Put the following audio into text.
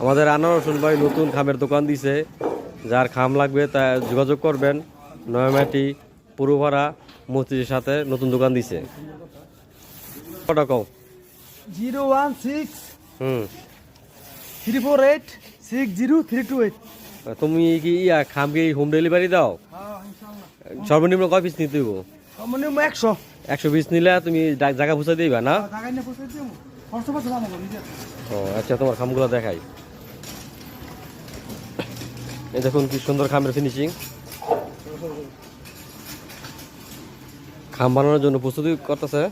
আমাদের আনোয়ার হোসেন ভাই নতুন খামের দোকান দিছে, যার খাম লাগবে তা যোগাযোগ করবেন। নয়ামাটি পুরোপাড়া মসজিদের সাথে নতুন দোকান দিছে। কটা কও? 016-348-60328। তুমি কি খাম কি হোম ডেলিভারি দাও? সর্বনিম্ন কয় পিস নিতে হইব? সর্বনিম্ন 100। 100 পিস নিলে তুমি জায়গা পৌঁছে দিবা না? জায়গায় নিয়ে পৌঁছে দেবো। খরচ পাচ্ছে দাম হবে নিজে। ও আচ্ছা, তোমার খামগুলো দেখাই। এই দেখুন কি সুন্দর খামের ফিনিশিং। খাম বানানোর জন্য প্রস্তুতি করতেছে।